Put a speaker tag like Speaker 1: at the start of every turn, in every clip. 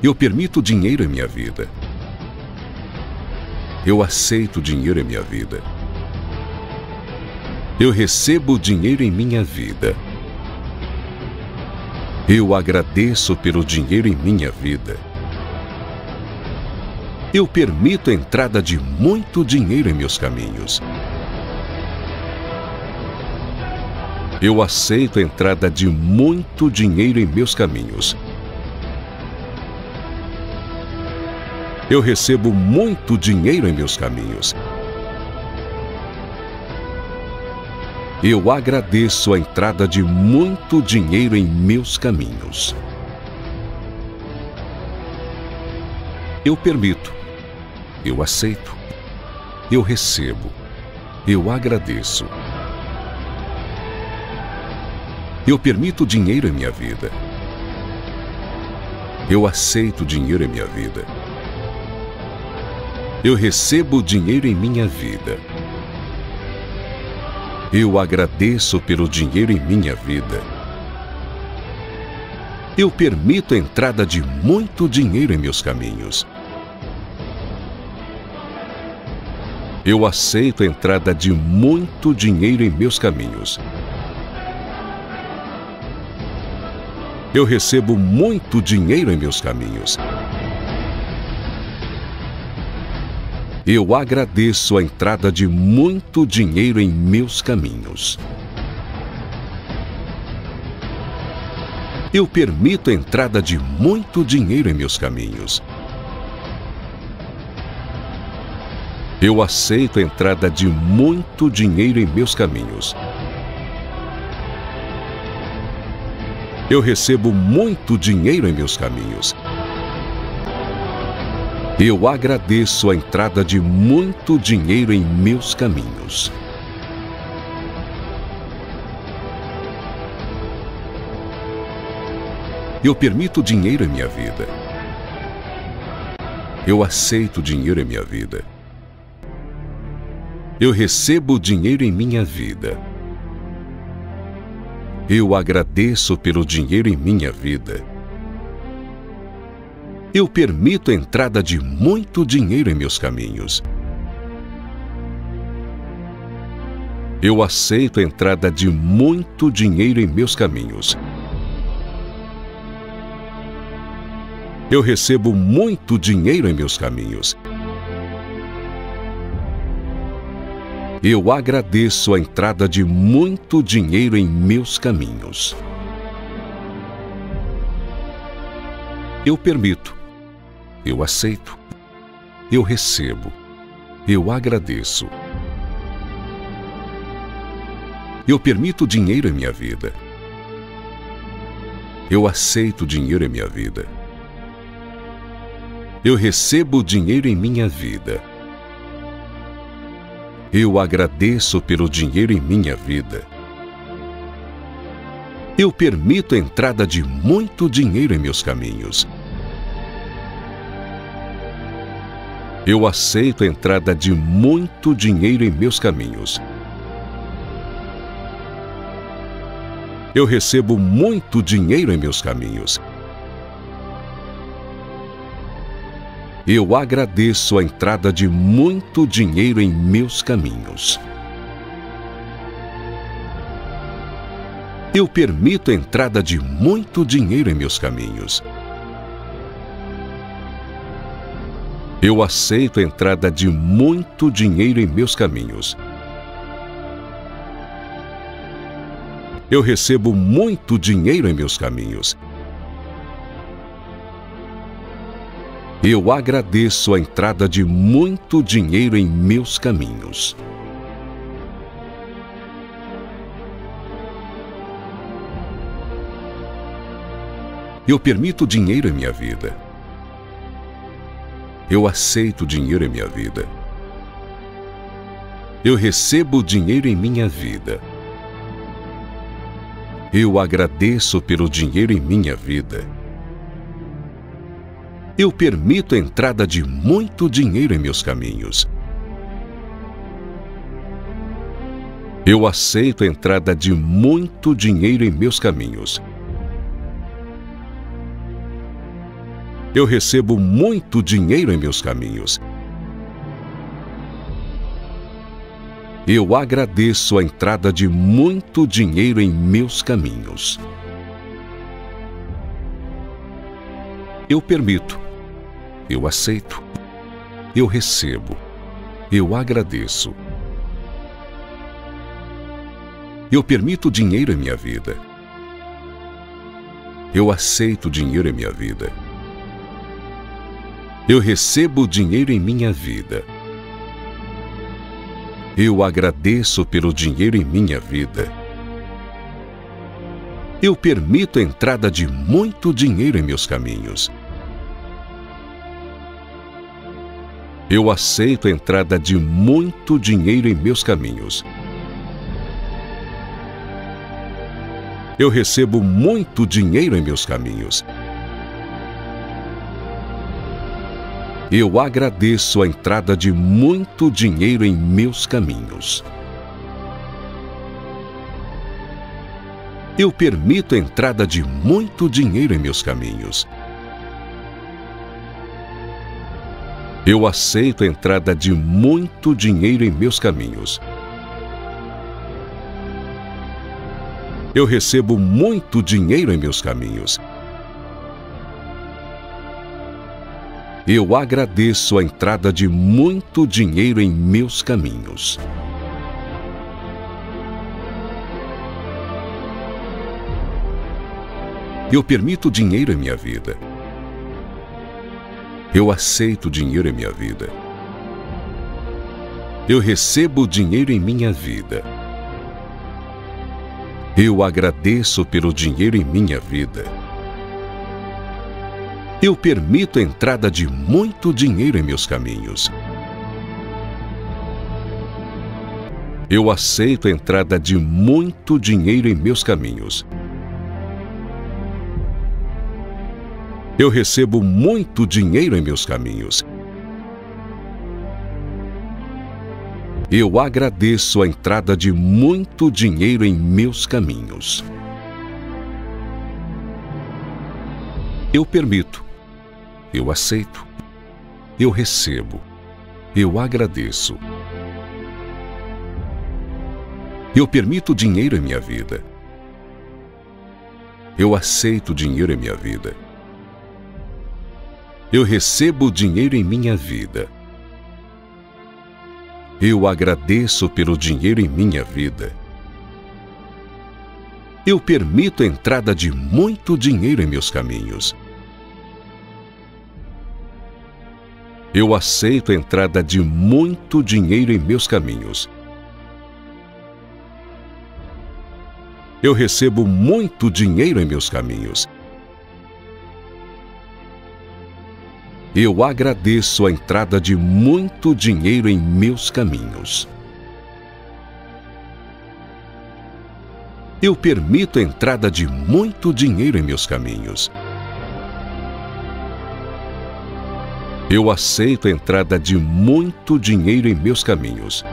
Speaker 1: Eu permito dinheiro em minha vida. Eu aceito dinheiro em minha vida. Eu recebo dinheiro em minha vida. Eu agradeço pelo dinheiro em minha vida. Eu permito a entrada de muito dinheiro em meus caminhos. Eu aceito a entrada de muito dinheiro em meus caminhos. Eu recebo muito dinheiro em meus caminhos. Eu agradeço a entrada de muito dinheiro em meus caminhos. Eu permito. Eu aceito. Eu recebo. Eu agradeço. Eu permito dinheiro em minha vida. Eu aceito dinheiro em minha vida. Eu recebo dinheiro em minha vida. Eu agradeço pelo dinheiro em minha vida. Eu permito a entrada de muito dinheiro em meus caminhos. Eu aceito a entrada de muito dinheiro em meus caminhos. Eu recebo muito dinheiro em meus caminhos. Eu agradeço a entrada de muito dinheiro em meus caminhos. Eu permito a entrada de muito dinheiro em meus caminhos. Eu aceito a entrada de muito dinheiro em meus caminhos. Eu recebo muito dinheiro em meus caminhos. Eu agradeço a entrada de muito dinheiro em meus caminhos. Eu permito dinheiro em minha vida. Eu aceito dinheiro em minha vida. Eu recebo dinheiro em minha vida. Eu agradeço pelo dinheiro em minha vida. Eu permito a entrada de muito dinheiro em meus caminhos. Eu aceito a entrada de muito dinheiro em meus caminhos. Eu recebo muito dinheiro em meus caminhos. Eu agradeço a entrada de muito dinheiro em meus caminhos. Eu permito. Eu aceito. Eu recebo. Eu agradeço. Eu permito dinheiro em minha vida. Eu aceito dinheiro em minha vida. Eu recebo dinheiro em minha vida. Eu agradeço pelo dinheiro em minha vida. Eu permito a entrada de muito dinheiro em meus caminhos. Eu aceito a entrada de muito dinheiro em meus caminhos. Eu recebo muito dinheiro em meus caminhos. Eu agradeço a entrada de muito dinheiro em meus caminhos. Eu permito a entrada de muito dinheiro em meus caminhos. Eu aceito a entrada de muito dinheiro em meus caminhos. Eu recebo muito dinheiro em meus caminhos. Eu agradeço a entrada de muito dinheiro em meus caminhos. Eu permito dinheiro em minha vida. Eu aceito dinheiro em minha vida. Eu recebo dinheiro em minha vida. Eu agradeço pelo dinheiro em minha vida. Eu permito a entrada de muito dinheiro em meus caminhos. Eu aceito a entrada de muito dinheiro em meus caminhos. Eu recebo muito dinheiro em meus caminhos. Eu agradeço a entrada de muito dinheiro em meus caminhos. Eu permito. Eu aceito. Eu recebo. Eu agradeço. Eu permito dinheiro em minha vida. Eu aceito dinheiro em minha vida. Eu recebo dinheiro em minha vida. Eu agradeço pelo dinheiro em minha vida. Eu permito a entrada de muito dinheiro em meus caminhos. Eu aceito a entrada de muito dinheiro em meus caminhos. Eu recebo muito dinheiro em meus caminhos. Eu agradeço a entrada de muito dinheiro em meus caminhos. Eu permito a entrada de muito dinheiro em meus caminhos. Eu aceito a entrada de muito dinheiro em meus caminhos. Eu recebo muito dinheiro em meus caminhos. Eu agradeço a entrada de muito dinheiro em meus caminhos. Eu permito dinheiro em minha vida. Eu aceito dinheiro em minha vida. Eu recebo dinheiro em minha vida. Eu agradeço pelo dinheiro em minha vida. Eu permito a entrada de muito dinheiro em meus caminhos. Eu aceito a entrada de muito dinheiro em meus caminhos. Eu recebo muito dinheiro em meus caminhos. Eu agradeço a entrada de muito dinheiro em meus caminhos. Eu permito. Eu aceito. Eu recebo. Eu agradeço. Eu permito dinheiro em minha vida. Eu aceito dinheiro em minha vida. Eu recebo dinheiro em minha vida. Eu agradeço pelo dinheiro em minha vida. Eu permito a entrada de muito dinheiro em meus caminhos. Eu aceito a entrada de muito dinheiro em meus caminhos. Eu recebo muito dinheiro em meus caminhos. Eu agradeço a entrada de muito dinheiro em meus caminhos. Eu permito a entrada de muito dinheiro em meus caminhos. Eu aceito a entrada de muito dinheiro em meus caminhos.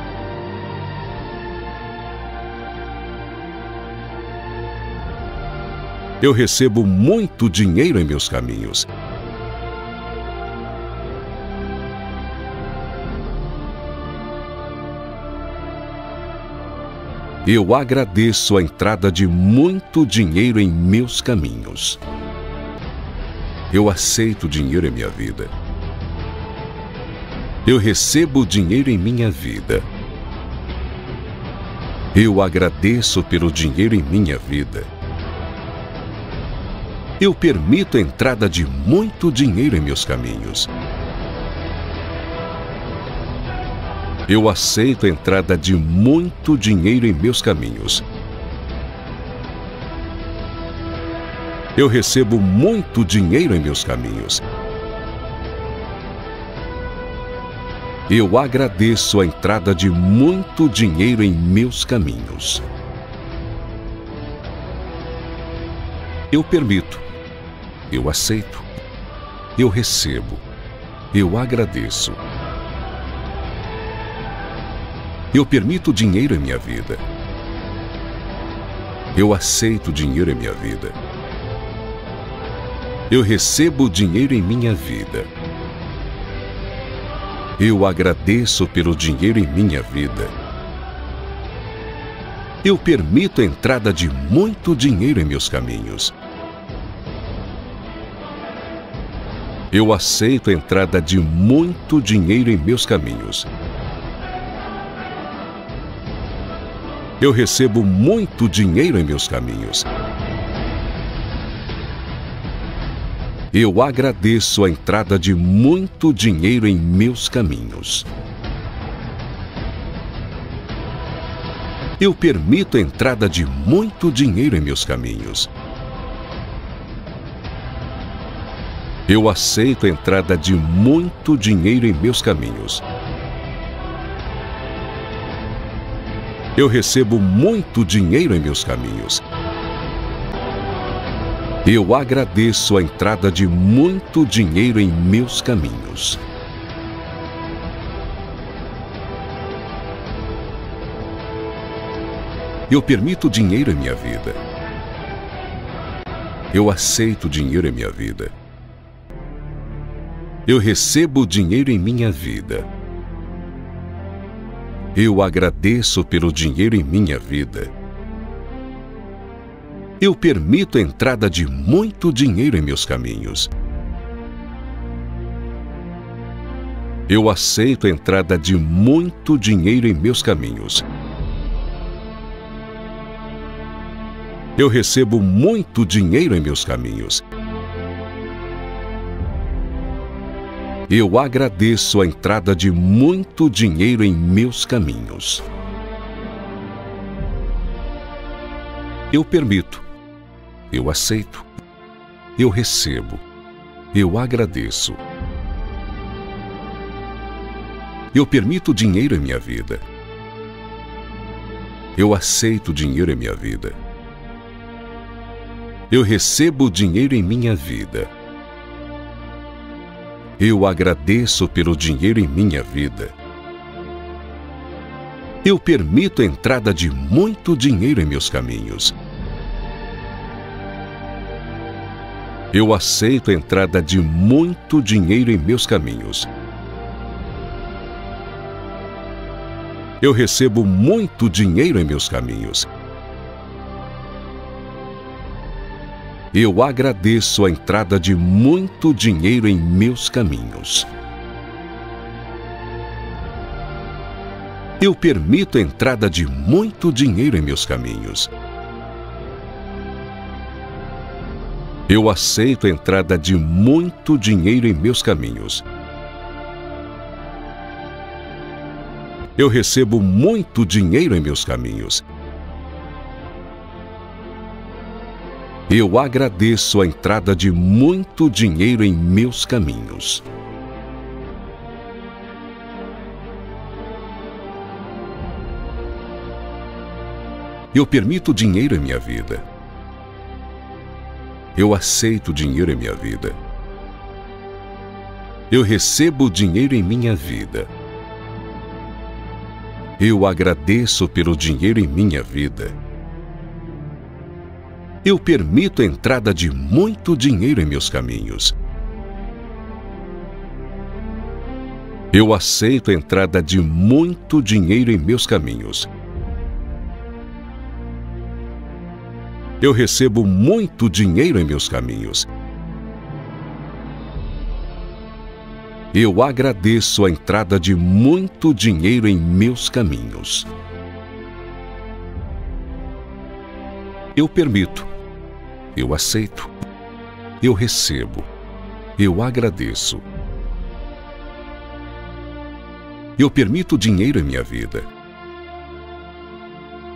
Speaker 1: Eu recebo muito dinheiro em meus caminhos. Eu agradeço a entrada de muito dinheiro em meus caminhos. Eu aceito dinheiro em minha vida. Eu recebo dinheiro em minha vida. Eu agradeço pelo dinheiro em minha vida. Eu permito a entrada de muito dinheiro em meus caminhos. Eu aceito a entrada de muito dinheiro em meus caminhos. Eu recebo muito dinheiro em meus caminhos. Eu agradeço a entrada de muito dinheiro em meus caminhos. Eu permito. Eu aceito. Eu recebo. Eu agradeço. Eu permito dinheiro em minha vida. Eu aceito dinheiro em minha vida. Eu recebo dinheiro em minha vida. Eu agradeço pelo dinheiro em minha vida. Eu permito a entrada de muito dinheiro em meus caminhos. Eu aceito a entrada de muito dinheiro em meus caminhos. Eu recebo muito dinheiro em meus caminhos. Eu agradeço a entrada de muito dinheiro em meus caminhos. Eu permito a entrada de muito dinheiro em meus caminhos. Eu aceito a entrada de muito dinheiro em meus caminhos. Eu recebo muito dinheiro em meus caminhos. Eu agradeço a entrada de muito dinheiro em meus caminhos. Eu permito dinheiro em minha vida. Eu aceito dinheiro em minha vida. Eu recebo dinheiro em minha vida. Eu agradeço pelo dinheiro em minha vida. Eu permito a entrada de muito dinheiro em meus caminhos. Eu aceito a entrada de muito dinheiro em meus caminhos. Eu recebo muito dinheiro em meus caminhos. Eu agradeço a entrada de muito dinheiro em meus caminhos. Eu permito. Eu aceito. Eu recebo. Eu agradeço. Eu permito dinheiro em minha vida. Eu aceito dinheiro em minha vida. Eu recebo dinheiro em minha vida. Eu agradeço pelo dinheiro em minha vida. Eu permito a entrada de muito dinheiro em meus caminhos. Eu aceito a entrada de muito dinheiro em meus caminhos. Eu recebo muito dinheiro em meus caminhos. Eu agradeço a entrada de muito dinheiro em meus caminhos. Eu permito a entrada de muito dinheiro em meus caminhos. Eu aceito a entrada de muito dinheiro em meus caminhos. Eu recebo muito dinheiro em meus caminhos. Eu agradeço a entrada de muito dinheiro em meus caminhos. Eu permito dinheiro em minha vida. Eu aceito dinheiro em minha vida. Eu recebo dinheiro em minha vida. Eu agradeço pelo dinheiro em minha vida. Eu permito a entrada de muito dinheiro em meus caminhos. Eu aceito a entrada de muito dinheiro em meus caminhos. Eu recebo muito dinheiro em meus caminhos. Eu agradeço a entrada de muito dinheiro em meus caminhos. Eu permito. Eu aceito. Eu recebo. Eu agradeço. Eu permito dinheiro em minha vida.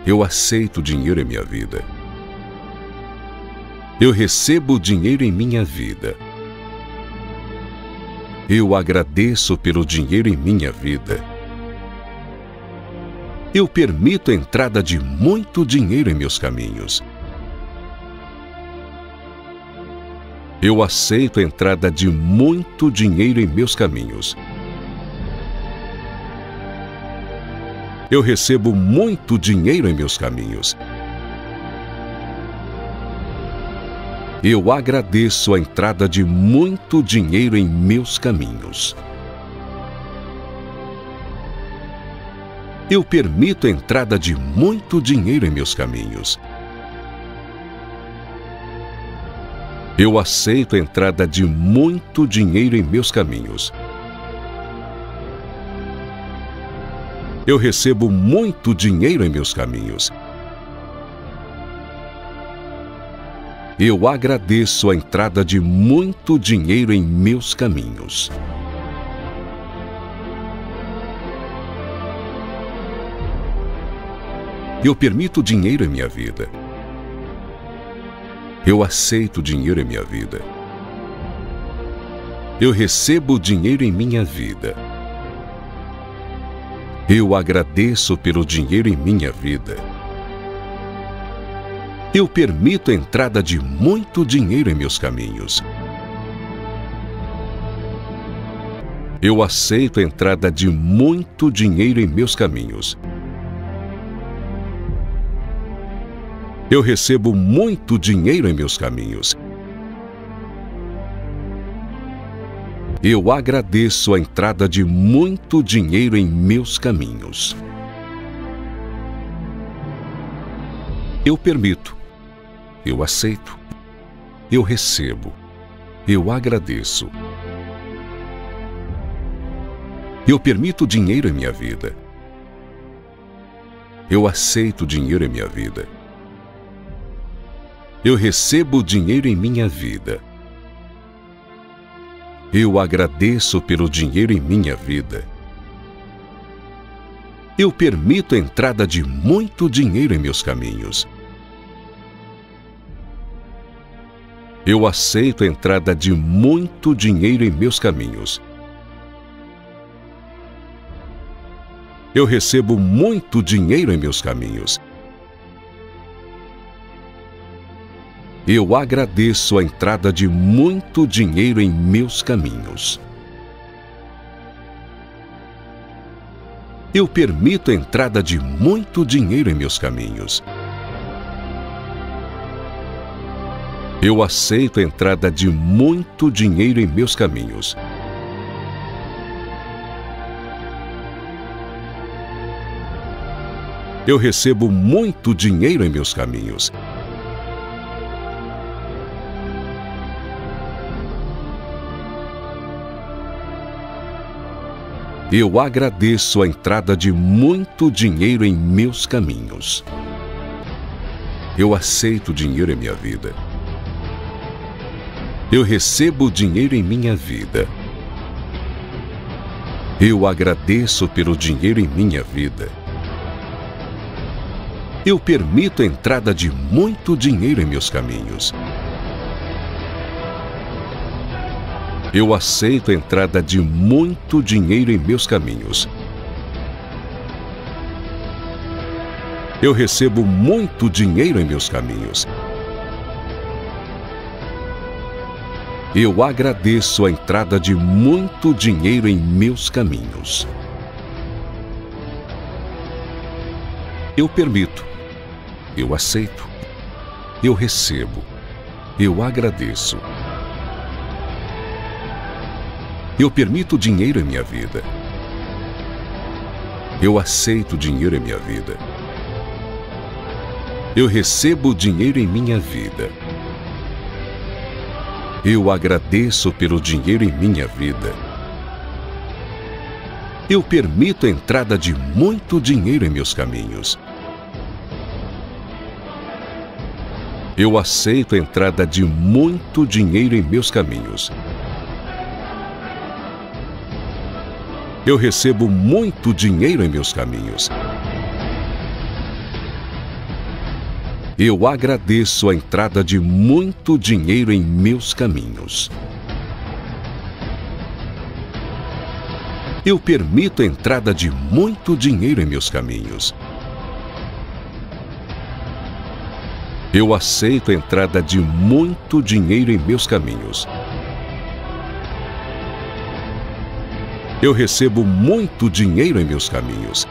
Speaker 1: Eu aceito dinheiro em minha vida. Eu recebo dinheiro em minha vida. Eu agradeço pelo dinheiro em minha vida. Eu permito a entrada de muito dinheiro em meus caminhos. Eu aceito a entrada de muito dinheiro em meus caminhos. Eu recebo muito dinheiro em meus caminhos. Eu agradeço a entrada de muito dinheiro em meus caminhos. Eu permito a entrada de muito dinheiro em meus caminhos. Eu aceito a entrada de muito dinheiro em meus caminhos. Eu recebo muito dinheiro em meus caminhos. Eu agradeço a entrada de muito dinheiro em meus caminhos. Eu permito dinheiro em minha vida. Eu aceito dinheiro em minha vida. Eu recebo dinheiro em minha vida. Eu agradeço pelo dinheiro em minha vida. Eu permito a entrada de muito dinheiro em meus caminhos. Eu aceito a entrada de muito dinheiro em meus caminhos. Eu recebo muito dinheiro em meus caminhos. Eu agradeço a entrada de muito dinheiro em meus caminhos. Eu permito. Eu aceito. Eu recebo. Eu agradeço. Eu permito dinheiro em minha vida. Eu aceito dinheiro em minha vida. Eu recebo dinheiro em minha vida. Eu agradeço pelo dinheiro em minha vida. Eu permito a entrada de muito dinheiro em meus caminhos. Eu aceito a entrada de muito dinheiro em meus caminhos. Eu recebo muito dinheiro em meus caminhos. Eu agradeço a entrada de muito dinheiro em meus caminhos. Eu permito a entrada de muito dinheiro em meus caminhos. Eu aceito a entrada de muito dinheiro em meus caminhos. Eu recebo muito dinheiro em meus caminhos. Eu agradeço a entrada de muito dinheiro em meus caminhos. Eu aceito dinheiro em minha vida. Eu recebo dinheiro em minha vida. Eu agradeço pelo dinheiro em minha vida. Eu permito a entrada de muito dinheiro em meus caminhos. Eu aceito a entrada de muito dinheiro em meus caminhos. Eu recebo muito dinheiro em meus caminhos. Eu agradeço a entrada de muito dinheiro em meus caminhos. Eu permito. Eu aceito. Eu recebo. Eu agradeço. Eu permito dinheiro em minha vida. Eu aceito dinheiro em minha vida. Eu recebo dinheiro em minha vida. Eu agradeço pelo dinheiro em minha vida. Eu permito a entrada de muito dinheiro em meus caminhos. Eu aceito a entrada de muito dinheiro em meus caminhos. Eu recebo muito dinheiro em meus caminhos. Eu agradeço a entrada de muito dinheiro em meus caminhos. Eu permito a entrada de muito dinheiro em meus caminhos. Eu aceito a entrada de muito dinheiro em meus caminhos. Eu recebo muito dinheiro em meus caminhos.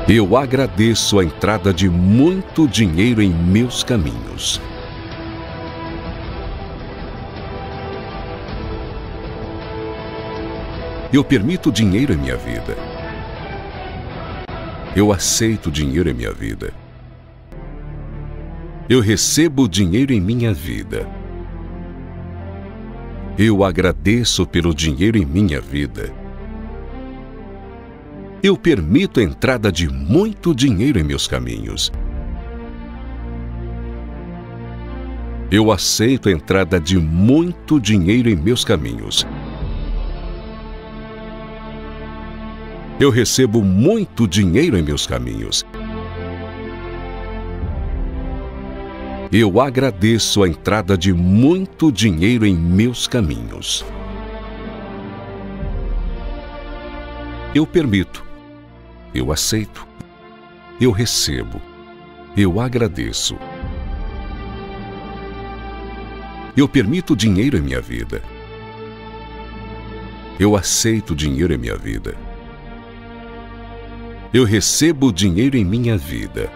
Speaker 1: Eu agradeço a entrada de muito dinheiro em meus caminhos. Eu permito dinheiro em minha vida. Eu aceito dinheiro em minha vida. Eu recebo dinheiro em minha vida. Eu agradeço pelo dinheiro em minha vida. Eu permito a entrada de muito dinheiro em meus caminhos. Eu aceito a entrada de muito dinheiro em meus caminhos. Eu recebo muito dinheiro em meus caminhos. Eu agradeço a entrada de muito dinheiro em meus caminhos. Eu permito. Eu aceito. Eu recebo. Eu agradeço. Eu permito dinheiro em minha vida. Eu aceito dinheiro em minha vida. Eu recebo dinheiro em minha vida.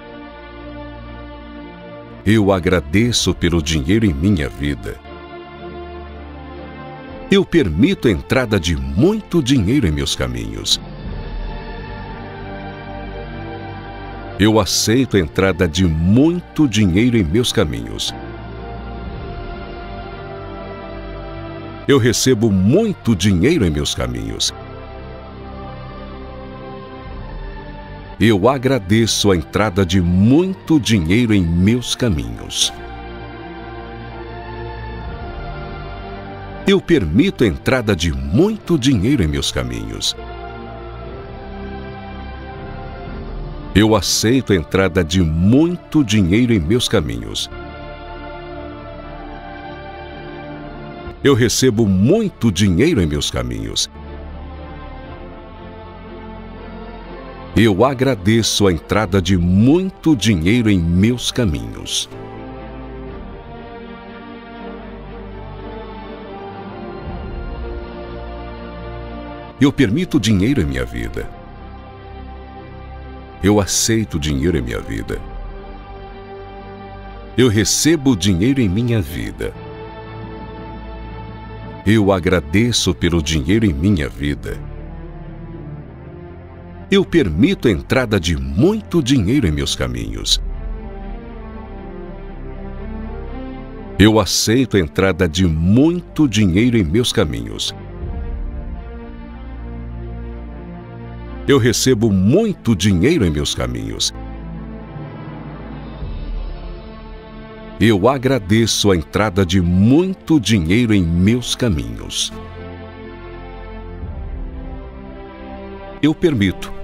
Speaker 1: Eu agradeço pelo dinheiro em minha vida. Eu permito a entrada de muito dinheiro em meus caminhos. Eu aceito a entrada de muito dinheiro em meus caminhos. Eu recebo muito dinheiro em meus caminhos. Eu agradeço a entrada de muito dinheiro em meus caminhos. Eu permito a entrada de muito dinheiro em meus caminhos. Eu aceito a entrada de muito dinheiro em meus caminhos. Eu recebo muito dinheiro em meus caminhos. Eu agradeço a entrada de muito dinheiro em meus caminhos. Eu permito dinheiro em minha vida. Eu aceito dinheiro em minha vida. Eu recebo dinheiro em minha vida. Eu agradeço pelo dinheiro em minha vida. Eu permito a entrada de muito dinheiro em meus caminhos. Eu aceito a entrada de muito dinheiro em meus caminhos. Eu recebo muito dinheiro em meus caminhos. Eu agradeço a entrada de muito dinheiro em meus caminhos. Eu permito.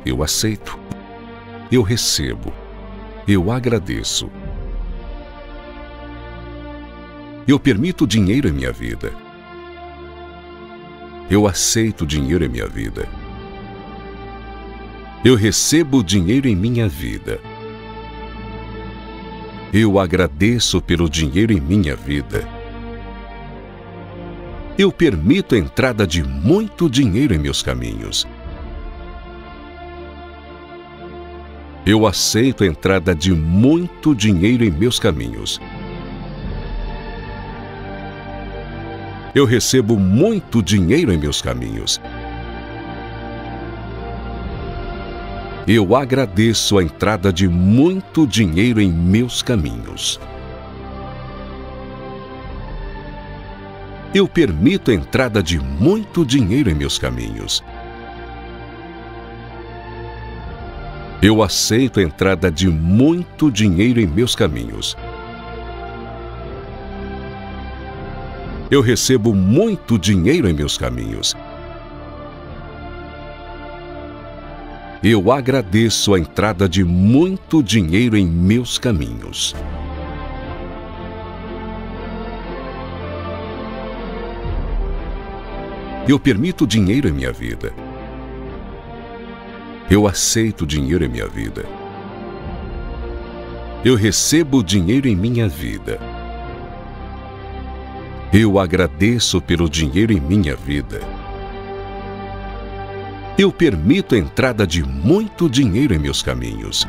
Speaker 1: Eu aceito. Eu recebo. Eu agradeço. Eu permito dinheiro em minha vida. Eu aceito dinheiro em minha vida. Eu recebo dinheiro em minha vida. Eu agradeço pelo dinheiro em minha vida. Eu permito a entrada de muito dinheiro em meus caminhos. Eu aceito a entrada de muito dinheiro em meus caminhos. Eu recebo muito dinheiro em meus caminhos. Eu agradeço a entrada de muito dinheiro em meus caminhos. Eu permito a entrada de muito dinheiro em meus caminhos. Eu aceito a entrada de muito dinheiro em meus caminhos. Eu recebo muito dinheiro em meus caminhos. Eu agradeço a entrada de muito dinheiro em meus caminhos. Eu permito dinheiro em minha vida. Eu aceito dinheiro em minha vida. Eu recebo dinheiro em minha vida. Eu agradeço pelo dinheiro em minha vida. Eu permito a entrada de muito dinheiro em meus caminhos.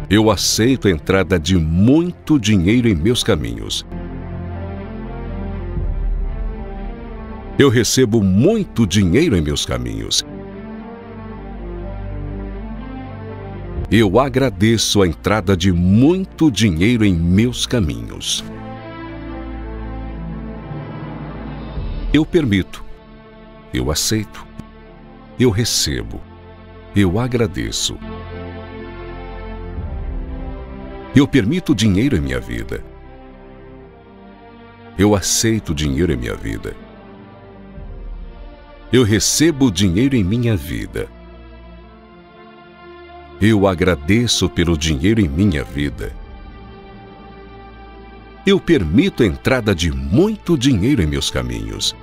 Speaker 1: Eu aceito a entrada de muito dinheiro em meus caminhos. Eu recebo muito dinheiro em meus caminhos. Eu agradeço a entrada de muito dinheiro em meus caminhos. Eu permito. Eu aceito. Eu recebo. Eu agradeço. Eu permito dinheiro em minha vida. Eu aceito dinheiro em minha vida. Eu recebo dinheiro em minha vida. Eu agradeço pelo dinheiro em minha vida. Eu permito a entrada de muito dinheiro em meus caminhos.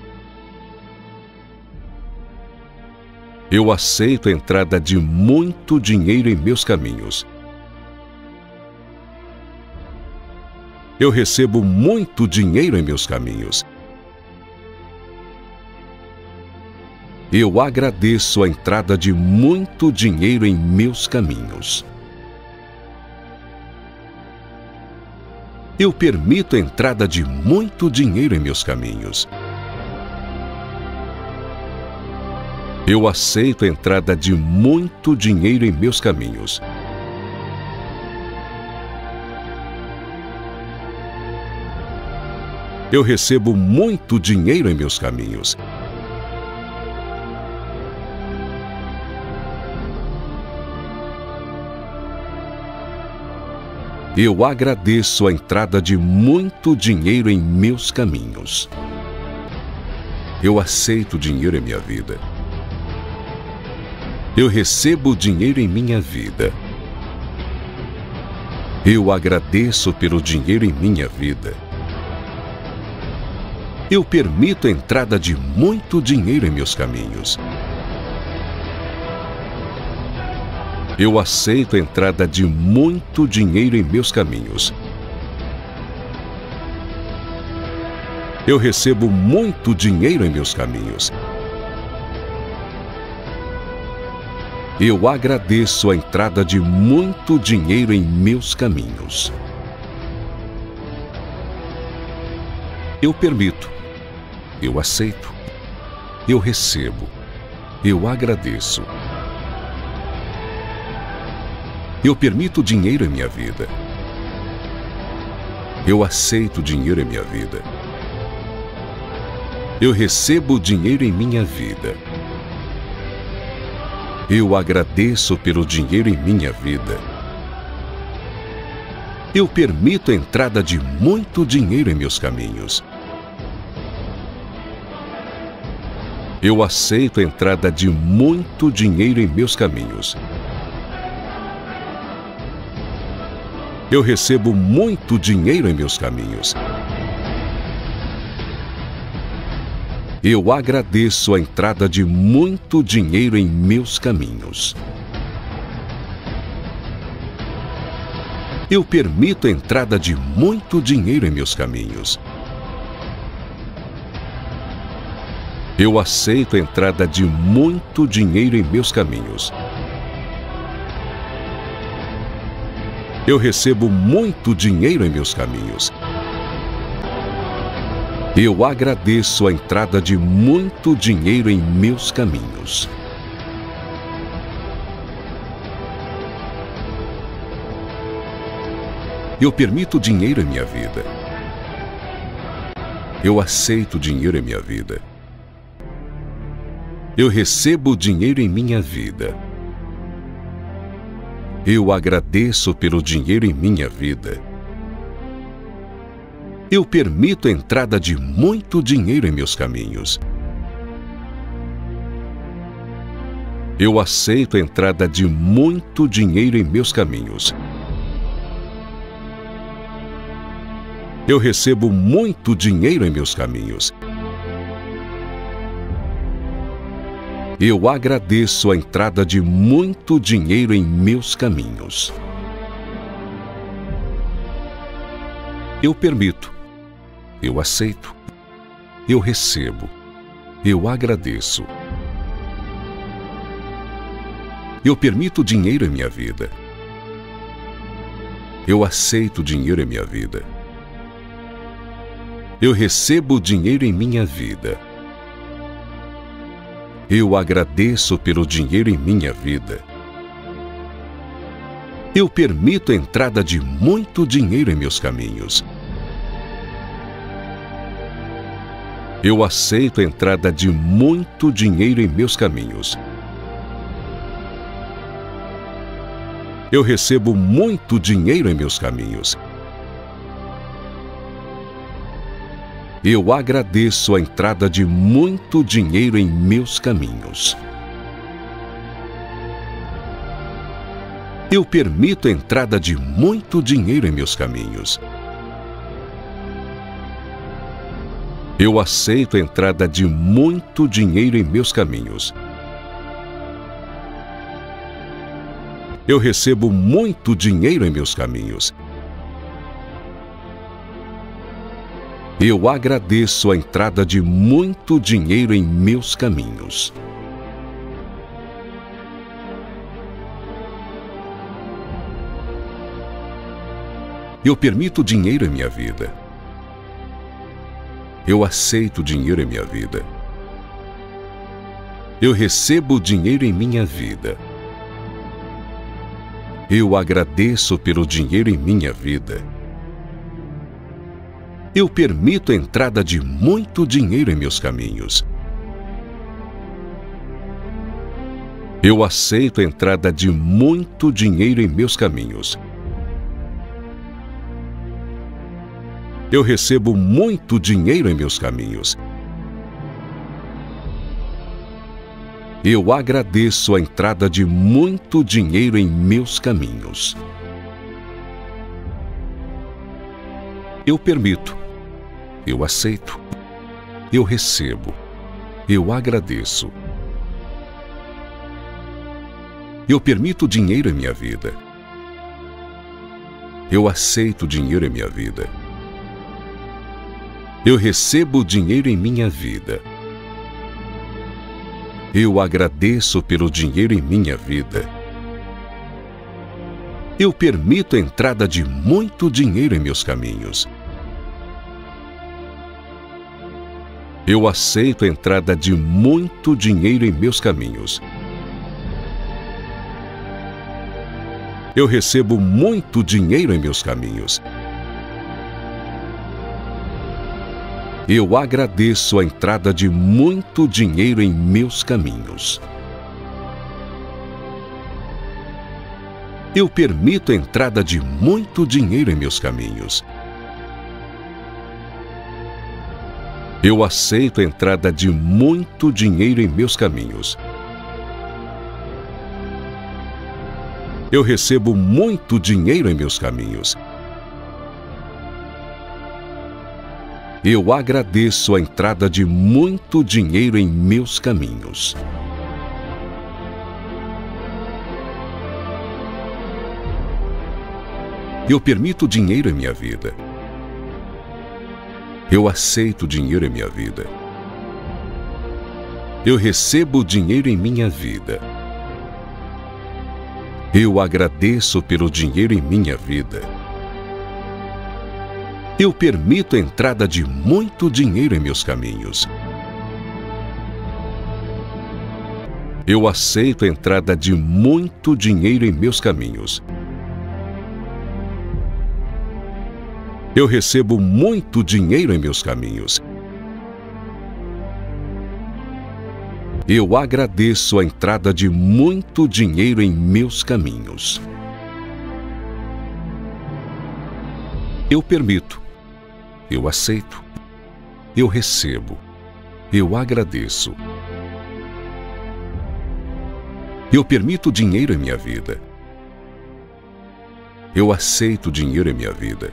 Speaker 1: Eu aceito a entrada de muito dinheiro em meus caminhos. Eu recebo muito dinheiro em meus caminhos. Eu agradeço a entrada de muito dinheiro em meus caminhos. Eu permito a entrada de muito dinheiro em meus caminhos. Eu aceito a entrada de muito dinheiro em meus caminhos. Eu recebo muito dinheiro em meus caminhos. Eu agradeço a entrada de muito dinheiro em meus caminhos. Eu aceito dinheiro em minha vida. Eu recebo dinheiro em minha vida. Eu agradeço pelo dinheiro em minha vida. Eu permito a entrada de muito dinheiro em meus caminhos. Eu aceito a entrada de muito dinheiro em meus caminhos. Eu recebo muito dinheiro em meus caminhos. Eu agradeço a entrada de muito dinheiro em meus caminhos. Eu permito. Eu aceito. Eu recebo. Eu agradeço. Eu permito dinheiro em minha vida. Eu aceito dinheiro em minha vida. Eu recebo dinheiro em minha vida. Eu agradeço pelo dinheiro em minha vida. Eu permito a entrada de muito dinheiro em meus caminhos. Eu aceito a entrada de muito dinheiro em meus caminhos. Eu recebo muito dinheiro em meus caminhos. Eu agradeço a entrada de muito dinheiro em meus caminhos. Eu permito a entrada de muito dinheiro em meus caminhos. Eu aceito a entrada de muito dinheiro em meus caminhos. Eu recebo muito dinheiro em meus caminhos. Eu agradeço a entrada de muito dinheiro em meus caminhos. Eu permito dinheiro em minha vida. Eu aceito dinheiro em minha vida. Eu recebo dinheiro em minha vida. Eu agradeço pelo dinheiro em minha vida. Eu permito a entrada de muito dinheiro em meus caminhos. Eu aceito a entrada de muito dinheiro em meus caminhos. Eu recebo muito dinheiro em meus caminhos. Eu agradeço a entrada de muito dinheiro em meus caminhos. Eu permito. Eu aceito. Eu recebo. Eu agradeço. Eu permito dinheiro em minha vida. Eu aceito dinheiro em minha vida. Eu recebo dinheiro em minha vida. Eu agradeço pelo dinheiro em minha vida. Eu permito a entrada de muito dinheiro em meus caminhos. Eu aceito a entrada de muito dinheiro em meus caminhos. Eu recebo muito dinheiro em meus caminhos. Eu agradeço a entrada de muito dinheiro em meus caminhos. Eu permito a entrada de muito dinheiro em meus caminhos. Eu aceito a entrada de muito dinheiro em meus caminhos. Eu recebo muito dinheiro em meus caminhos. Eu agradeço a entrada de muito dinheiro em meus caminhos. Eu permito dinheiro em minha vida. Eu aceito dinheiro em minha vida. Eu recebo dinheiro em minha vida. Eu agradeço pelo dinheiro em minha vida. Eu permito a entrada de muito dinheiro em meus caminhos. Eu aceito a entrada de muito dinheiro em meus caminhos. Eu recebo muito dinheiro em meus caminhos. Eu agradeço a entrada de muito dinheiro em meus caminhos. Eu permito. Eu aceito. Eu recebo. Eu agradeço. Eu permito dinheiro em minha vida. Eu aceito dinheiro em minha vida. Eu recebo dinheiro em minha vida. Eu agradeço pelo dinheiro em minha vida. Eu permito a entrada de muito dinheiro em meus caminhos. Eu aceito a entrada de muito dinheiro em meus caminhos. Eu recebo muito dinheiro em meus caminhos. Eu agradeço a entrada de muito dinheiro em meus caminhos. Eu permito a entrada de muito dinheiro em meus caminhos. Eu aceito a entrada de muito dinheiro em meus caminhos. Eu recebo muito dinheiro em meus caminhos. Eu agradeço a entrada de muito dinheiro em meus caminhos. Eu permito dinheiro em minha vida. Eu aceito dinheiro em minha vida. Eu recebo dinheiro em minha vida. Eu agradeço pelo dinheiro em minha vida. Eu permito a entrada de muito dinheiro em meus caminhos. Eu aceito a entrada de muito dinheiro em meus caminhos. Eu recebo muito dinheiro em meus caminhos. Eu agradeço a entrada de muito dinheiro em meus caminhos. Eu permito. Eu aceito. Eu recebo. Eu agradeço. Eu permito dinheiro em minha vida. Eu aceito dinheiro em minha vida.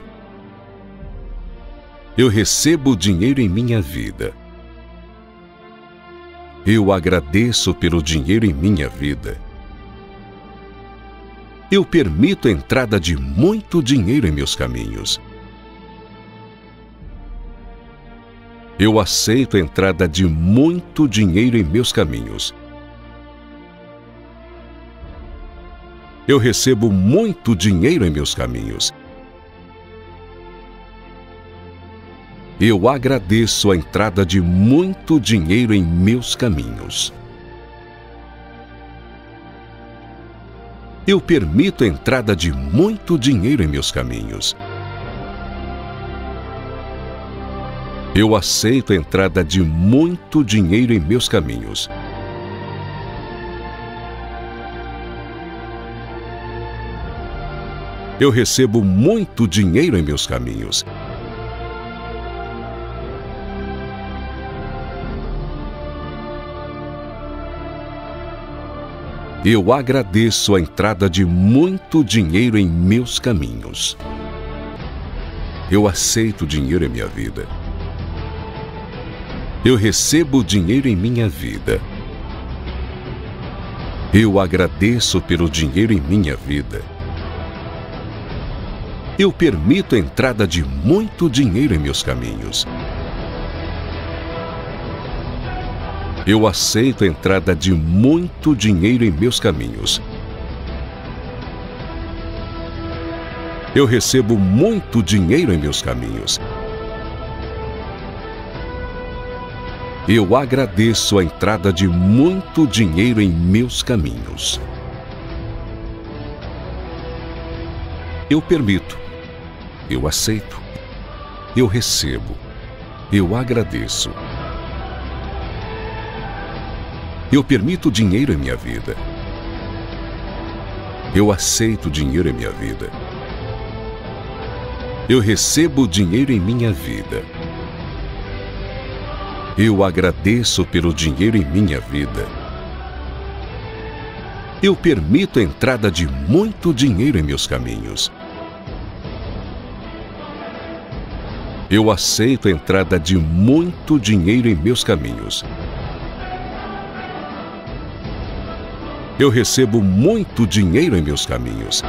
Speaker 1: Eu recebo dinheiro em minha vida. Eu agradeço pelo dinheiro em minha vida. Eu permito a entrada de muito dinheiro em meus caminhos. Eu aceito a entrada de muito dinheiro em meus caminhos. Eu recebo muito dinheiro em meus caminhos. Eu agradeço a entrada de muito dinheiro em meus caminhos. Eu permito a entrada de muito dinheiro em meus caminhos. Eu aceito a entrada de muito dinheiro em meus caminhos. Eu recebo muito dinheiro em meus caminhos. Eu agradeço a entrada de muito dinheiro em meus caminhos. Eu aceito dinheiro em minha vida. Eu recebo dinheiro em minha vida. Eu agradeço pelo dinheiro em minha vida. Eu permito a entrada de muito dinheiro em meus caminhos. Eu aceito a entrada de muito dinheiro em meus caminhos. Eu recebo muito dinheiro em meus caminhos. Eu agradeço a entrada de muito dinheiro em meus caminhos. Eu permito. Eu aceito. Eu recebo. Eu agradeço. Eu permito dinheiro em minha vida. Eu aceito dinheiro em minha vida. Eu recebo dinheiro em minha vida. Eu agradeço pelo dinheiro em minha vida. Eu permito a entrada de muito dinheiro em meus caminhos. Eu aceito a entrada de muito dinheiro em meus caminhos. Eu recebo muito dinheiro em meus caminhos.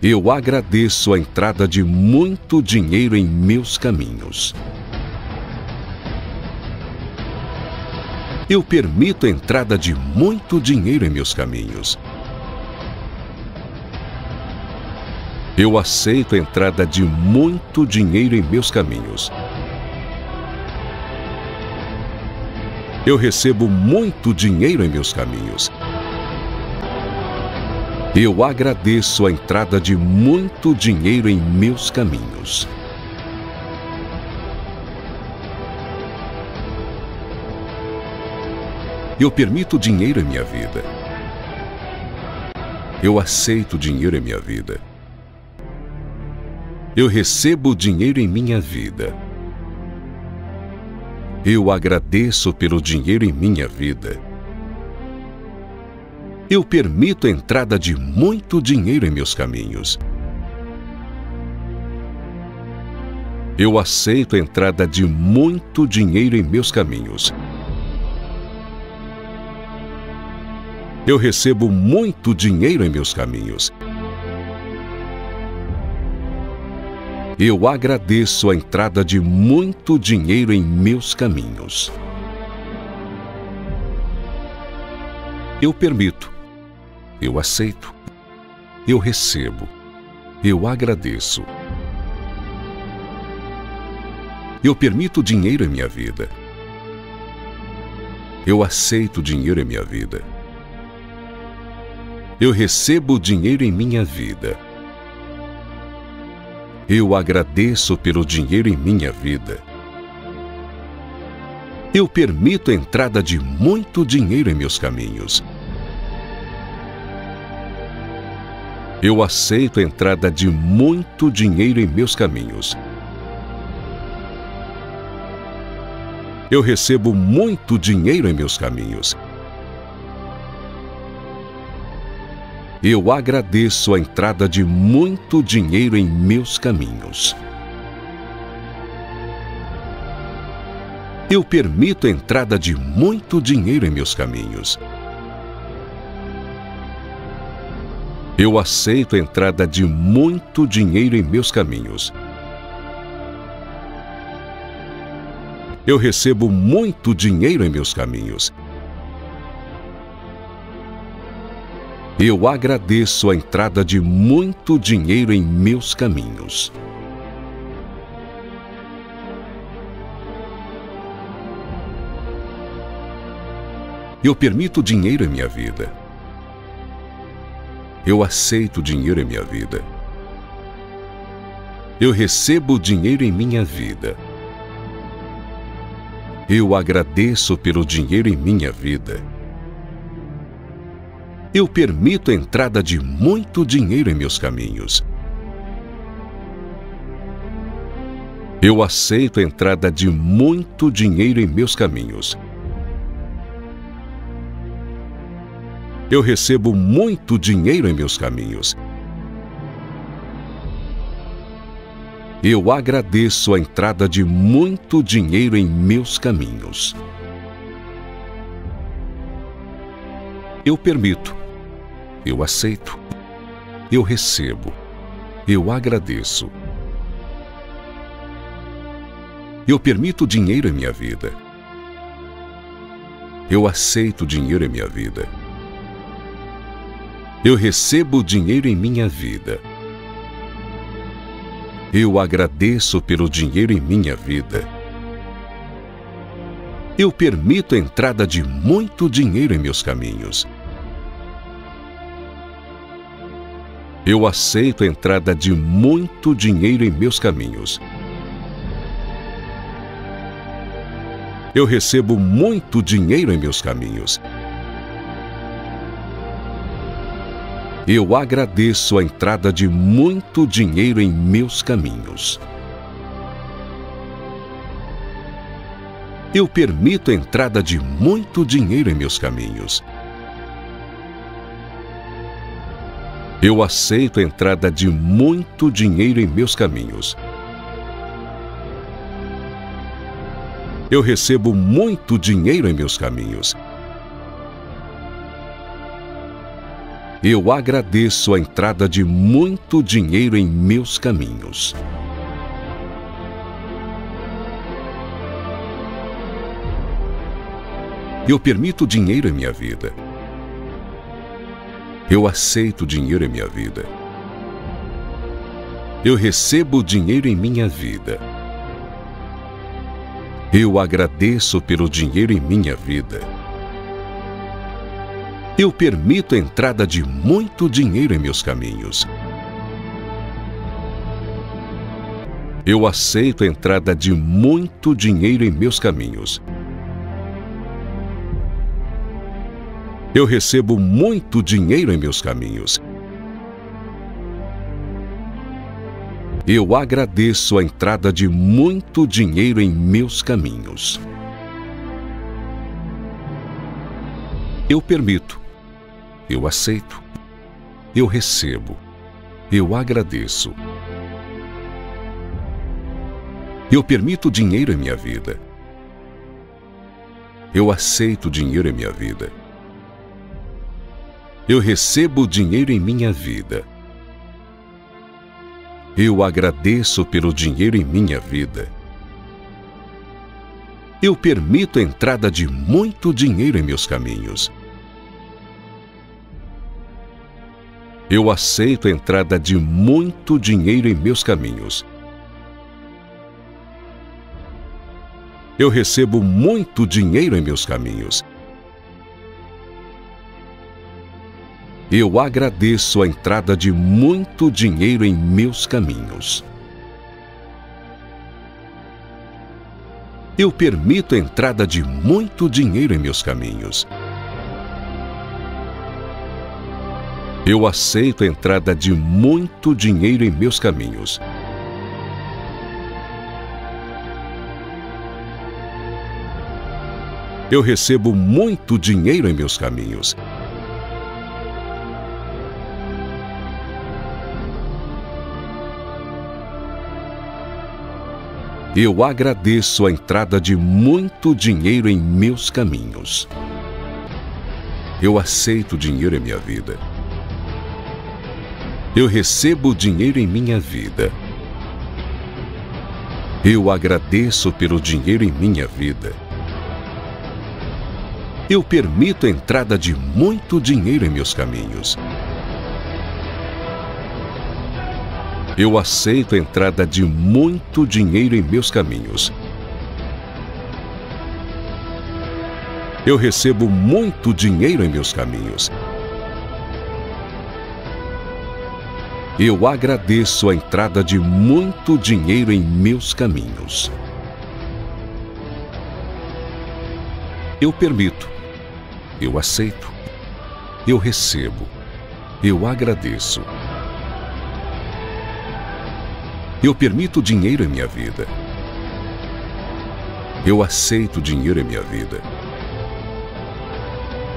Speaker 1: Eu agradeço a entrada de muito dinheiro em meus caminhos. Eu permito a entrada de muito dinheiro em meus caminhos. Eu aceito a entrada de muito dinheiro em meus caminhos. Eu recebo muito dinheiro em meus caminhos. Eu agradeço a entrada de muito dinheiro em meus caminhos. Eu permito dinheiro em minha vida. Eu aceito dinheiro em minha vida. Eu recebo dinheiro em minha vida. Eu agradeço pelo dinheiro em minha vida. Eu permito a entrada de muito dinheiro em meus caminhos. Eu aceito a entrada de muito dinheiro em meus caminhos. Eu recebo muito dinheiro em meus caminhos. Eu agradeço a entrada de muito dinheiro em meus caminhos. Eu permito. Eu aceito. Eu recebo. Eu agradeço. Eu permito dinheiro em minha vida. Eu aceito dinheiro em minha vida. Eu recebo dinheiro em minha vida. Eu agradeço pelo dinheiro em minha vida. Eu permito a entrada de muito dinheiro em meus caminhos. Eu aceito a entrada de muito dinheiro em meus caminhos. Eu recebo muito dinheiro em meus caminhos. Eu agradeço a entrada de muito dinheiro em meus caminhos. Eu permito a entrada de muito dinheiro em meus caminhos. Eu aceito a entrada de muito dinheiro em meus caminhos. Eu recebo muito dinheiro em meus caminhos. Eu agradeço a entrada de muito dinheiro em meus caminhos. Eu permito dinheiro em minha vida. Eu aceito dinheiro em minha vida. Eu recebo dinheiro em minha vida. Eu agradeço pelo dinheiro em minha vida. Eu permito a entrada de muito dinheiro em meus caminhos. Eu aceito a entrada de muito dinheiro em meus caminhos. Eu recebo muito dinheiro em meus caminhos. Eu agradeço a entrada de muito dinheiro em meus caminhos. Eu permito. Eu aceito. Eu recebo. Eu agradeço. Eu permito dinheiro em minha vida. Eu aceito dinheiro em minha vida. Eu recebo dinheiro em minha vida. Eu agradeço pelo dinheiro em minha vida. Eu permito a entrada de muito dinheiro em meus caminhos. Eu aceito a entrada de muito dinheiro em meus caminhos. Eu recebo muito dinheiro em meus caminhos. Eu agradeço a entrada de muito dinheiro em meus caminhos. Eu permito a entrada de muito dinheiro em meus caminhos. Eu aceito a entrada de muito dinheiro em meus caminhos. Eu recebo muito dinheiro em meus caminhos. Eu agradeço a entrada de muito dinheiro em meus caminhos. Eu permito dinheiro em minha vida. Eu aceito dinheiro em minha vida. Eu recebo dinheiro em minha vida. Eu agradeço pelo dinheiro em minha vida. Eu permito a entrada de muito dinheiro em meus caminhos. Eu aceito a entrada de muito dinheiro em meus caminhos. Eu recebo muito dinheiro em meus caminhos. Eu agradeço a entrada de muito dinheiro em meus caminhos. Eu permito. Eu aceito. Eu recebo. Eu agradeço. Eu permito dinheiro em minha vida. Eu aceito dinheiro em minha vida. Eu recebo dinheiro em minha vida. Eu agradeço pelo dinheiro em minha vida. Eu permito a entrada de muito dinheiro em meus caminhos. Eu aceito a entrada de muito dinheiro em meus caminhos. Eu recebo muito dinheiro em meus caminhos. Eu agradeço a entrada de muito dinheiro em meus caminhos. Eu permito a entrada de muito dinheiro em meus caminhos. Eu aceito a entrada de muito dinheiro em meus caminhos. Eu recebo muito dinheiro em meus caminhos. Eu agradeço a entrada de muito dinheiro em meus caminhos. Eu aceito dinheiro em minha vida. Eu recebo dinheiro em minha vida. Eu agradeço pelo dinheiro em minha vida. Eu permito a entrada de muito dinheiro em meus caminhos. Eu aceito a entrada de muito dinheiro em meus caminhos. Eu recebo muito dinheiro em meus caminhos. Eu agradeço a entrada de muito dinheiro em meus caminhos. Eu permito. Eu aceito. Eu recebo. Eu agradeço. Eu permito dinheiro em minha vida. Eu aceito dinheiro em minha vida.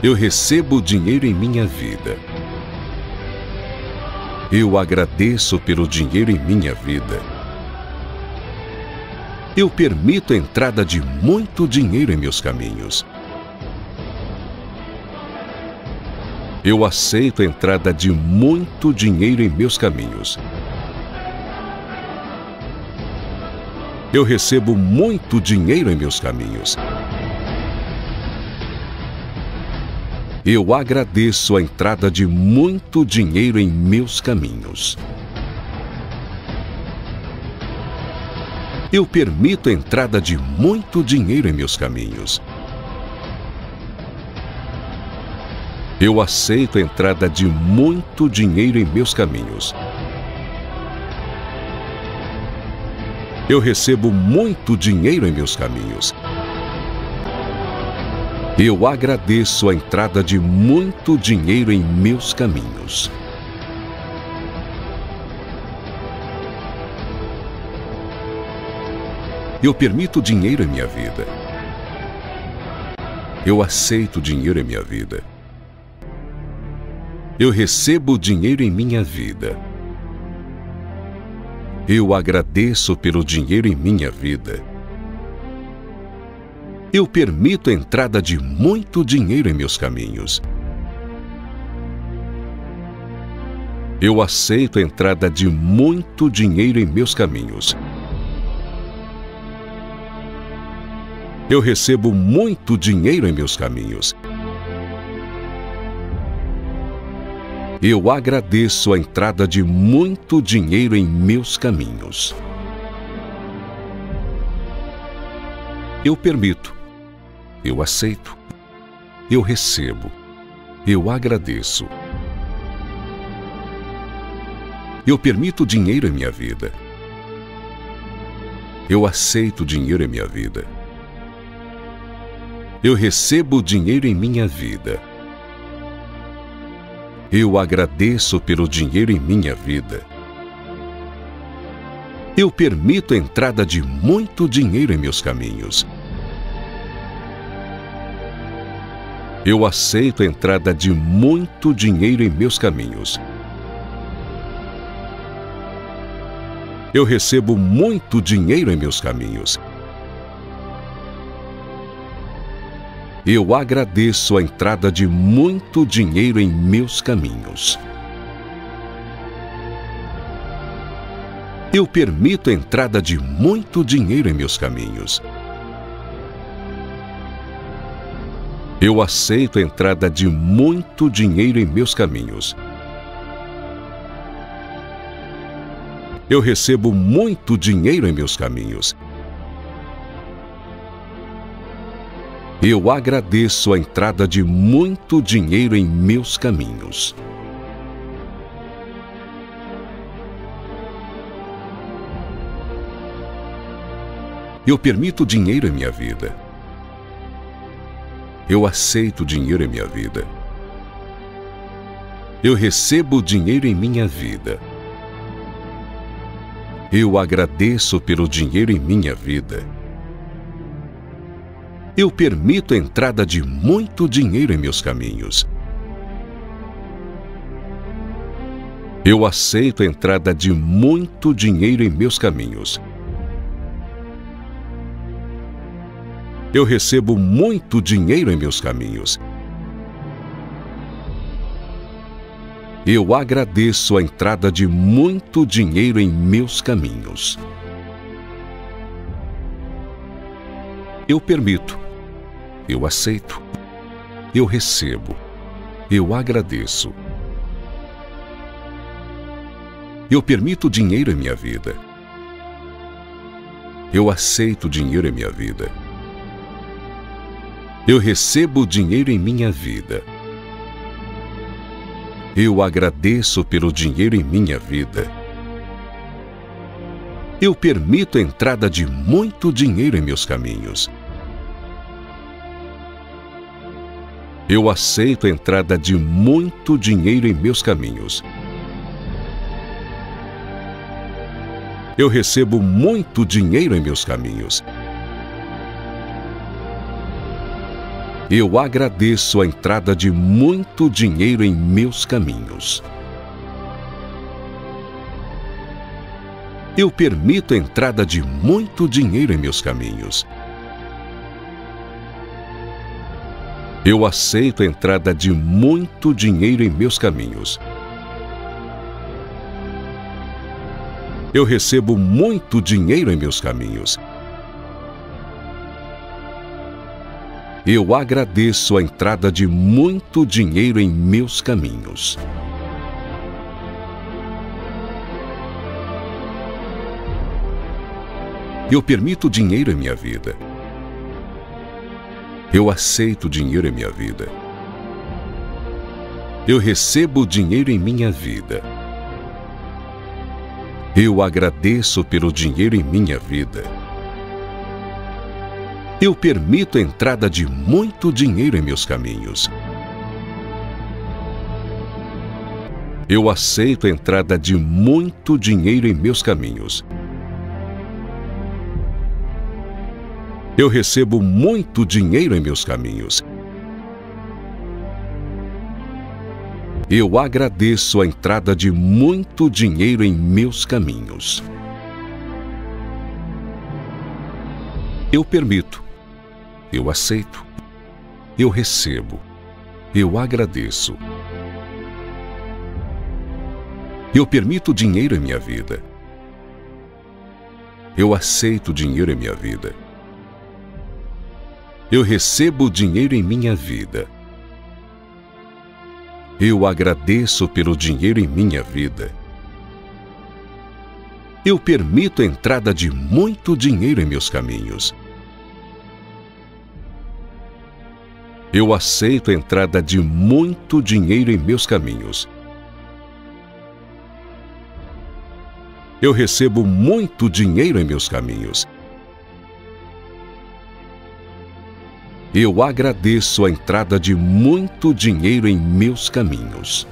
Speaker 1: Eu recebo dinheiro em minha vida. Eu agradeço pelo dinheiro em minha vida. Eu permito a entrada de muito dinheiro em meus caminhos. Eu aceito a entrada de muito dinheiro em meus caminhos. Eu recebo muito dinheiro em meus caminhos. Eu agradeço a entrada de muito dinheiro em meus caminhos. Eu permito a entrada de muito dinheiro em meus caminhos. Eu aceito a entrada de muito dinheiro em meus caminhos. Eu recebo muito dinheiro em meus caminhos. Eu agradeço a entrada de muito dinheiro em meus caminhos. Eu permito dinheiro em minha vida. Eu aceito dinheiro em minha vida. Eu recebo dinheiro em minha vida. Eu agradeço pelo dinheiro em minha vida. Eu permito a entrada de muito dinheiro em meus caminhos. Eu aceito a entrada de muito dinheiro em meus caminhos. Eu recebo muito dinheiro em meus caminhos. Eu agradeço a entrada de muito dinheiro em meus caminhos. Eu permito. Eu aceito. Eu recebo. Eu agradeço. Eu permito dinheiro em minha vida. Eu aceito dinheiro em minha vida. Eu recebo dinheiro em minha vida. Eu agradeço pelo dinheiro em minha vida. Eu permito a entrada de muito dinheiro em meus caminhos. Eu aceito a entrada de muito dinheiro em meus caminhos. Eu recebo muito dinheiro em meus caminhos. Eu agradeço a entrada de muito dinheiro em meus caminhos. Eu permito a entrada de muito dinheiro em meus caminhos. Eu aceito a entrada de muito dinheiro em meus caminhos. Eu recebo muito dinheiro em meus caminhos. Eu agradeço a entrada de muito dinheiro em meus caminhos. Eu permito dinheiro em minha vida. Eu aceito dinheiro em minha vida. Eu recebo dinheiro em minha vida. Eu agradeço pelo dinheiro em minha vida. Eu permito a entrada de muito dinheiro em meus caminhos. Eu aceito a entrada de muito dinheiro em meus caminhos. Eu recebo muito dinheiro em meus caminhos. Eu agradeço a entrada de muito dinheiro em meus caminhos. Eu permito. Eu aceito. Eu recebo. Eu agradeço. Eu permito dinheiro em minha vida. Eu aceito dinheiro em minha vida. Eu recebo dinheiro em minha vida. Eu agradeço pelo dinheiro em minha vida. Eu permito a entrada de muito dinheiro em meus caminhos. Eu aceito a entrada de muito dinheiro em meus caminhos. Eu recebo muito dinheiro em meus caminhos. Eu agradeço a entrada de muito dinheiro em meus caminhos. Eu permito a entrada de muito dinheiro em meus caminhos. Eu aceito a entrada de muito dinheiro em meus caminhos. Eu recebo muito dinheiro em meus caminhos. Eu agradeço a entrada de muito dinheiro em meus caminhos. Eu permito dinheiro em minha vida. Eu aceito dinheiro em minha vida. Eu recebo dinheiro em minha vida. Eu agradeço pelo dinheiro em minha vida. Eu permito a entrada de muito dinheiro em meus caminhos. Eu aceito a entrada de muito dinheiro em meus caminhos. Eu recebo muito dinheiro em meus caminhos. Eu agradeço a entrada de muito dinheiro em meus caminhos. Eu permito. Eu aceito. Eu recebo. Eu agradeço. Eu permito dinheiro em minha vida. Eu aceito dinheiro em minha vida. Eu recebo dinheiro em minha vida. Eu agradeço pelo dinheiro em minha vida. Eu permito a entrada de muito dinheiro em meus caminhos. Eu aceito a entrada de muito dinheiro em meus caminhos. Eu recebo muito dinheiro em meus caminhos. Eu agradeço a entrada de muito dinheiro em meus caminhos.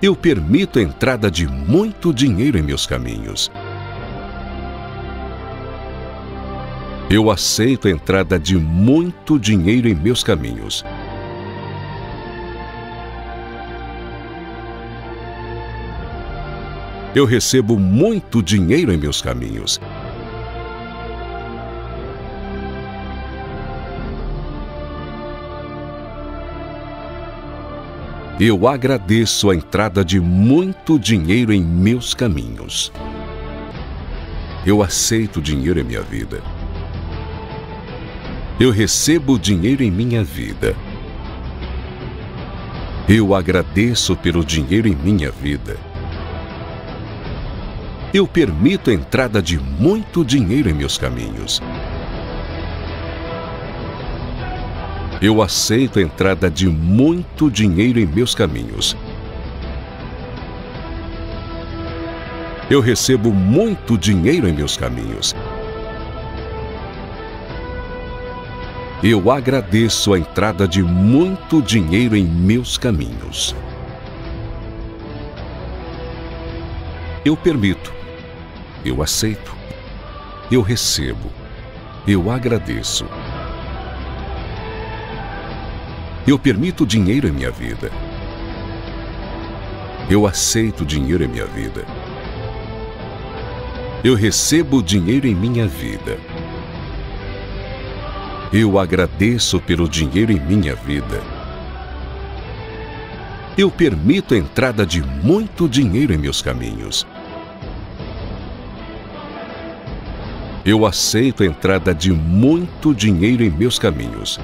Speaker 1: Eu permito a entrada de muito dinheiro em meus caminhos. Eu aceito a entrada de muito dinheiro em meus caminhos. Eu recebo muito dinheiro em meus caminhos. Eu agradeço a entrada de muito dinheiro em meus caminhos. Eu aceito dinheiro em minha vida. Eu recebo dinheiro em minha vida. Eu agradeço pelo dinheiro em minha vida. Eu permito a entrada de muito dinheiro em meus caminhos. Eu aceito a entrada de muito dinheiro em meus caminhos. Eu recebo muito dinheiro em meus caminhos. Eu agradeço a entrada de muito dinheiro em meus caminhos. Eu permito. Eu aceito. Eu recebo. Eu agradeço. Eu permito dinheiro em minha vida. Eu aceito dinheiro em minha vida. Eu recebo dinheiro em minha vida. Eu agradeço pelo dinheiro em minha vida. Eu permito a entrada de muito dinheiro em meus caminhos. Eu aceito a entrada de muito dinheiro em meus caminhos.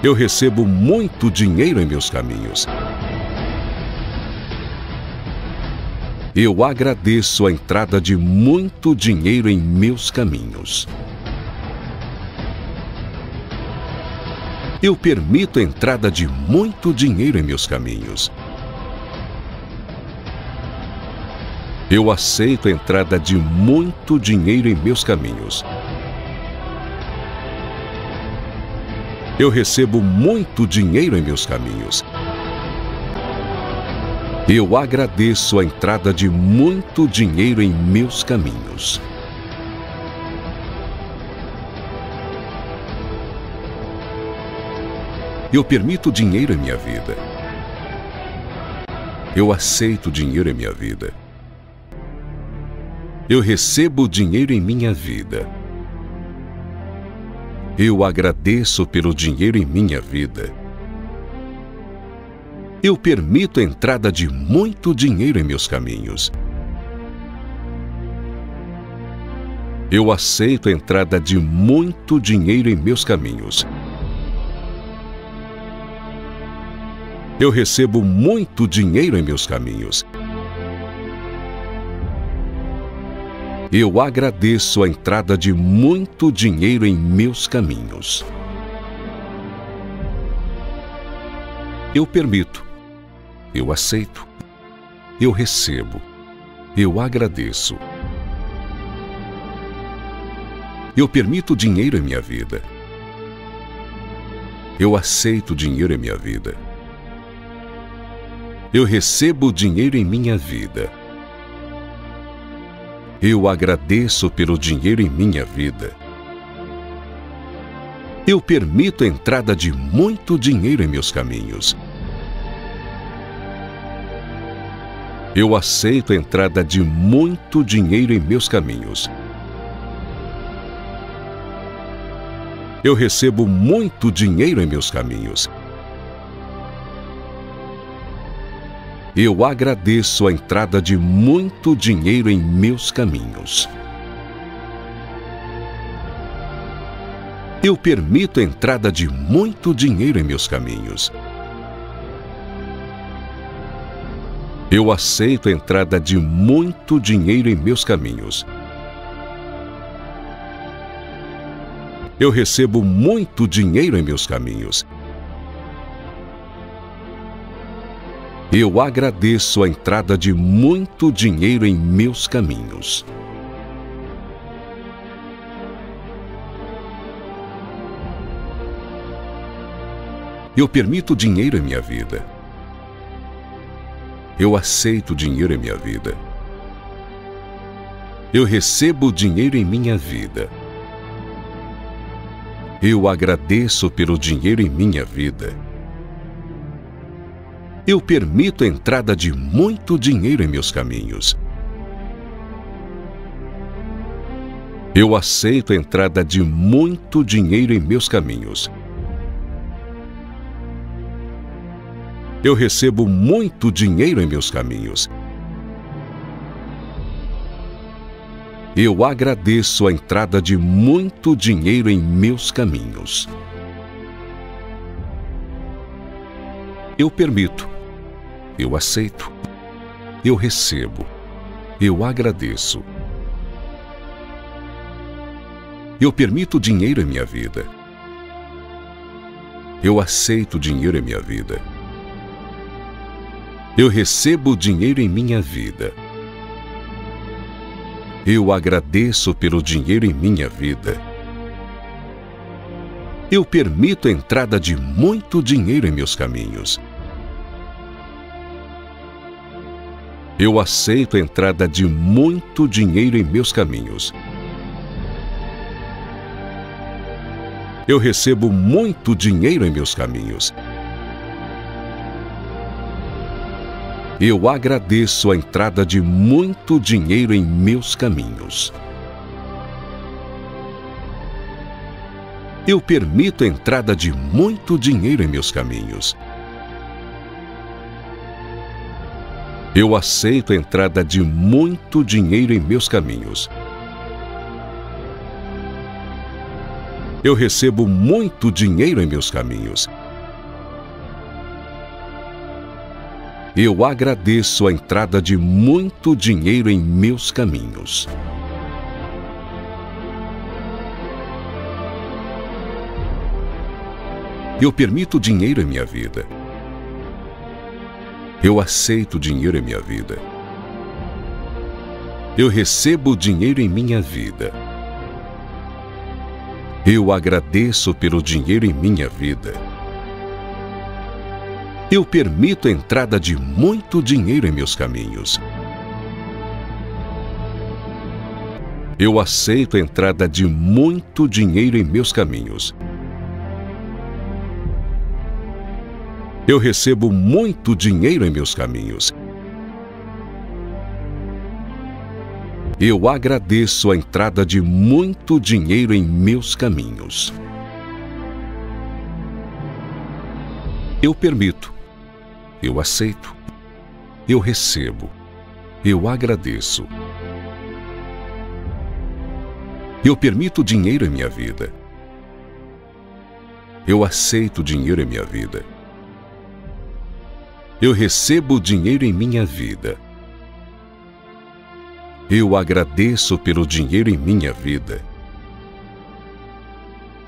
Speaker 1: Eu recebo muito dinheiro em meus caminhos. Eu agradeço a entrada de muito dinheiro em meus caminhos. Eu permito a entrada de muito dinheiro em meus caminhos. Eu aceito a entrada de muito dinheiro em meus caminhos. Eu recebo muito dinheiro em meus caminhos. Eu agradeço a entrada de muito dinheiro em meus caminhos. Eu permito dinheiro em minha vida. Eu aceito dinheiro em minha vida. Eu recebo dinheiro em minha vida. Eu agradeço pelo dinheiro em minha vida. Eu permito a entrada de muito dinheiro em meus caminhos. Eu aceito a entrada de muito dinheiro em meus caminhos. Eu recebo muito dinheiro em meus caminhos. Eu agradeço a entrada de muito dinheiro em meus caminhos. Eu permito. Eu aceito. Eu recebo. Eu agradeço. Eu permito dinheiro em minha vida. Eu aceito dinheiro em minha vida. Eu recebo dinheiro em minha vida. Eu agradeço pelo dinheiro em minha vida. Eu permito a entrada de muito dinheiro em meus caminhos. Eu aceito a entrada de muito dinheiro em meus caminhos. Eu recebo muito dinheiro em meus caminhos. Eu agradeço a entrada de muito dinheiro em meus caminhos. Eu permito a entrada de muito dinheiro em meus caminhos. Eu aceito a entrada de muito dinheiro em meus caminhos. Eu recebo muito dinheiro em meus caminhos. Eu agradeço a entrada de muito dinheiro em meus caminhos. Eu permito dinheiro em minha vida. Eu aceito dinheiro em minha vida. Eu recebo dinheiro em minha vida. Eu agradeço pelo dinheiro em minha vida. Eu permito a entrada de muito dinheiro em meus caminhos. Eu aceito a entrada de muito dinheiro em meus caminhos. Eu recebo muito dinheiro em meus caminhos. Eu agradeço a entrada de muito dinheiro em meus caminhos. Eu permito. Eu aceito. Eu recebo. Eu agradeço. Eu permito dinheiro em minha vida. Eu aceito dinheiro em minha vida. Eu recebo dinheiro em minha vida. Eu agradeço pelo dinheiro em minha vida. Eu permito a entrada de muito dinheiro em meus caminhos. Eu aceito a entrada de muito dinheiro em meus caminhos. Eu recebo muito dinheiro em meus caminhos. Eu agradeço a entrada de muito dinheiro em meus caminhos. Eu permito a entrada de muito dinheiro em meus caminhos. Eu aceito a entrada de muito dinheiro em meus caminhos. Eu recebo muito dinheiro em meus caminhos. Eu agradeço a entrada de muito dinheiro em meus caminhos. Eu permito dinheiro em minha vida. Eu aceito dinheiro em minha vida. Eu recebo dinheiro em minha vida. Eu agradeço pelo dinheiro em minha vida. Eu permito a entrada de muito dinheiro em meus caminhos. Eu aceito a entrada de muito dinheiro em meus caminhos. Eu recebo muito dinheiro em meus caminhos. Eu agradeço a entrada de muito dinheiro em meus caminhos. Eu permito. Eu aceito. Eu recebo. Eu agradeço. Eu permito dinheiro em minha vida. Eu aceito dinheiro em minha vida. Eu recebo dinheiro em minha vida. Eu agradeço pelo dinheiro em minha vida.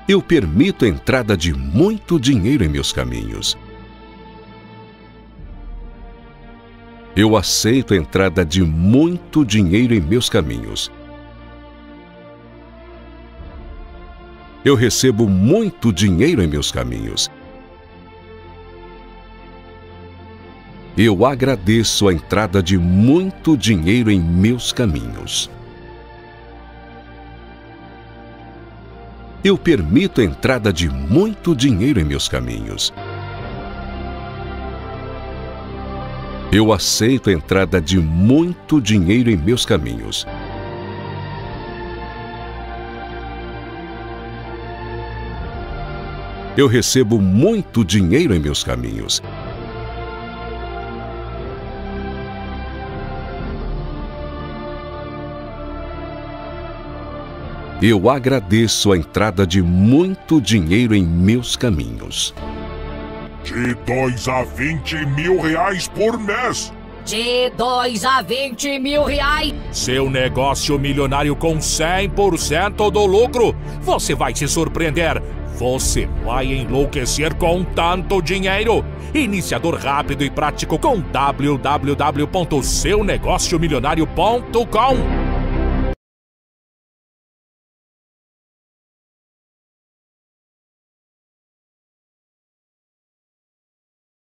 Speaker 1: Eu permito a entrada de muito dinheiro em meus caminhos. Eu aceito a entrada de muito dinheiro em meus caminhos. Eu recebo muito dinheiro em meus caminhos. Eu agradeço a entrada de muito dinheiro em meus caminhos. Eu permito a entrada de muito dinheiro em meus caminhos. Eu aceito a entrada de muito dinheiro em meus caminhos. Eu recebo muito dinheiro em meus caminhos. Eu agradeço a entrada de muito dinheiro em meus caminhos.
Speaker 2: De 2 a 20 mil reais por mês.
Speaker 3: De 2 a 20 mil reais.
Speaker 4: Seu negócio milionário com 100% do lucro. Você vai se surpreender. Você vai enlouquecer com tanto dinheiro. Iniciador rápido e prático com www.seunegociomilionario.com.